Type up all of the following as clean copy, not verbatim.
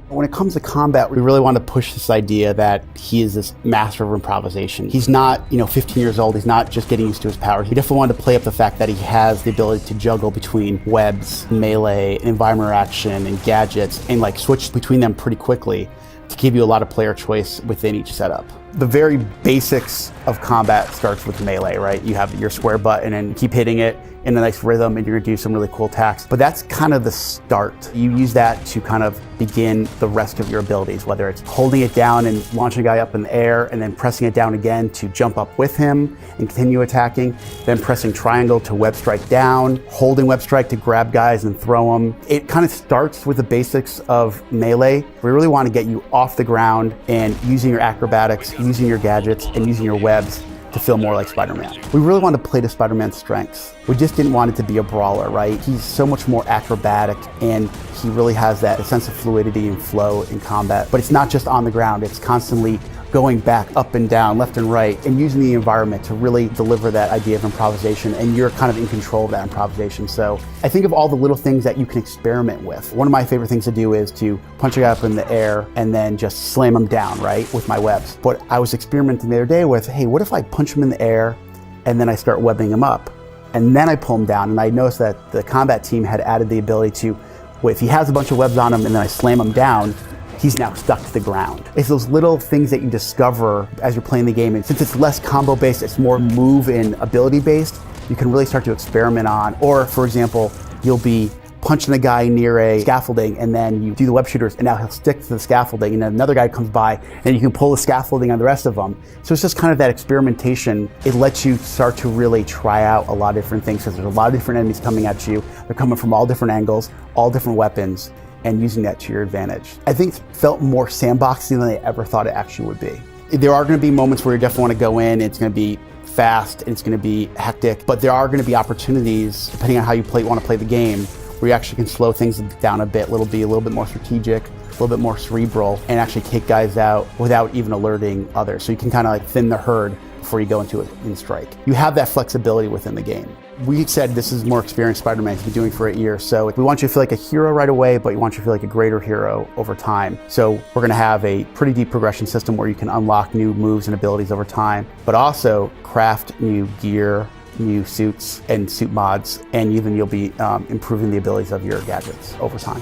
When it comes to combat, we really want to push this idea that he is this master of improvisation. He's not, 15 years old. He's not just getting used to his powers. We definitely wanted to play up the fact that he has the ability to juggle between webs, melee, environment action, and gadgets, and switch between them pretty quickly to give you a lot of player choice within each setup. The very basics of combat starts with melee, right? You have your square button and keep hitting it in a nice rhythm, and you're gonna do some really cool attacks. But that's kind of the start. You use that to kind of begin the rest of your abilities, whether it's holding it down and launching a guy up in the air and then pressing it down again to jump up with him and continue attacking, then pressing triangle to web strike down, holding web strike to grab guys and throw them. It kind of starts with the basics of melee. We really want to get you off the ground and using your acrobatics, using your gadgets, and using your webs to feel more like Spider-Man. We really wanted to play to Spider-Man's strengths. We just didn't want it to be a brawler, right? He's so much more acrobatic, and he really has that sense of fluidity and flow in combat. But it's not just on the ground, it's constantly going back, up and down, left and right, and using the environment to really deliver that idea of improvisation, and you're kind of in control of that improvisation. So I think of all the little things that you can experiment with. One of my favorite things to do is to punch a guy up in the air and then just slam him down, right, with my webs. But I was experimenting the other day with, hey, what if I punch him in the air and then I start webbing him up? And then I pull him down, and I noticed that the combat team had added the ability to, if he has a bunch of webs on him and then I slam him down, he's now stuck to the ground. It's those little things that you discover as you're playing the game. And since it's less combo based, it's more move and ability based, you can really start to experiment on. Or for example, you'll be punching a guy near a scaffolding and then you do the web shooters and now he'll stick to the scaffolding, and then another guy comes by and you can pull the scaffolding on the rest of them. So it's just kind of that experimentation. It lets you start to really try out a lot of different things because there's a lot of different enemies coming at you. They're coming from all different angles, all different weapons, and using that to your advantage. I think it felt more sandboxy than I ever thought it actually would be. There are going to be moments where you definitely want to go in, it's going to be fast, and it's going to be hectic, but there are going to be opportunities, depending on how you want to play the game, where you actually can slow things down a bit, be a little bit more strategic, a little bit more cerebral, and actually take guys out without even alerting others. So you can kind of thin the herd before you go into it in strike. You have that flexibility within the game. We said this is more experienced Spider-Man. He's been doing it for 8 years. So we want you to feel like a hero right away, but we want you to feel like a greater hero over time. So we're gonna have a pretty deep progression system where you can unlock new moves and abilities over time, but also craft new gear, new suits and suit mods, and even you'll be improving the abilities of your gadgets over time.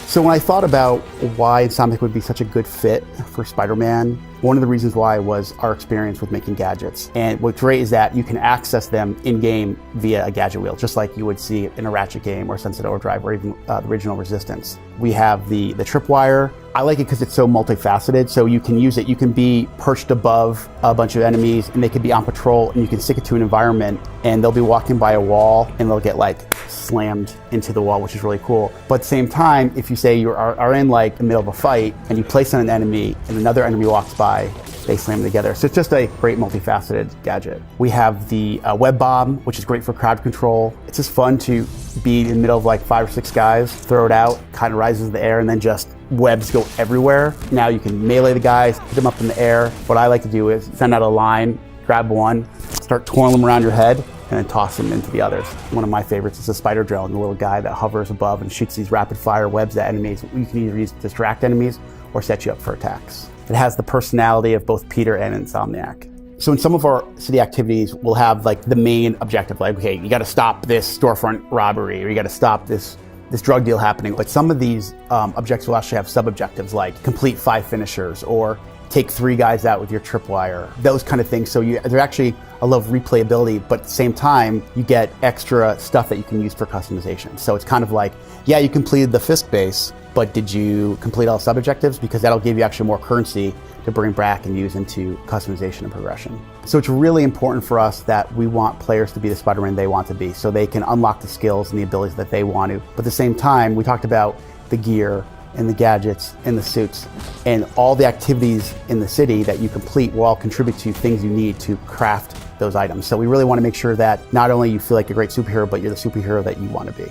So when I thought about why Insomniac would be such a good fit for Spider-Man, one of the reasons why was our experience with making gadgets. And what's great is that you can access them in-game via a gadget wheel, just like you would see in a Ratchet game or Sunset Overdrive or even the original Resistance. We have the tripwire. I like it because it's so multifaceted, so you can use it. You can be perched above a bunch of enemies and they could be on patrol, and you can stick it to an environment and they'll be walking by a wall and they'll get slammed into the wall, which is really cool. But at the same time, if you say you are in the middle of a fight and you place on an enemy and another enemy walks by, they slam together. So it's just a great multifaceted gadget. We have the web bomb, which is great for crowd control. It's just fun to be in the middle of 5 or 6 guys, throw it out, kind of rises in the air, and then just webs go everywhere. Now you can melee the guys, hit them up in the air. What I like to do is send out a line, grab one, start twirling them around your head, and then toss them into the others. One of my favorites is the spider drone, the little guy that hovers above and shoots these rapid fire webs at enemies. You can either use to distract enemies or set you up for attacks. It has the personality of both Peter and Insomniac. So in some of our city activities, we'll have the main objective, okay, you gotta stop this storefront robbery, or you gotta stop this drug deal happening. But some of these objectives will actually have sub-objectives like complete 5 finishers or take 3 guys out with your tripwire, those kind of things. So they're actually a lot of replayability, but at the same time, you get extra stuff that you can use for customization. So it's kind of yeah, you completed the Fisk base, but did you complete all sub-objectives? Because that'll give you actually more currency to bring back and use into customization and progression. So it's really important for us that we want players to be the Spider-Man they want to be, so they can unlock the skills and the abilities that they want to. But at the same time, we talked about the gear and the gadgets and the suits and all the activities in the city that you complete will all contribute to things you need to craft those items. So we really want to make sure that not only you feel like a great superhero, but you're the superhero that you want to be.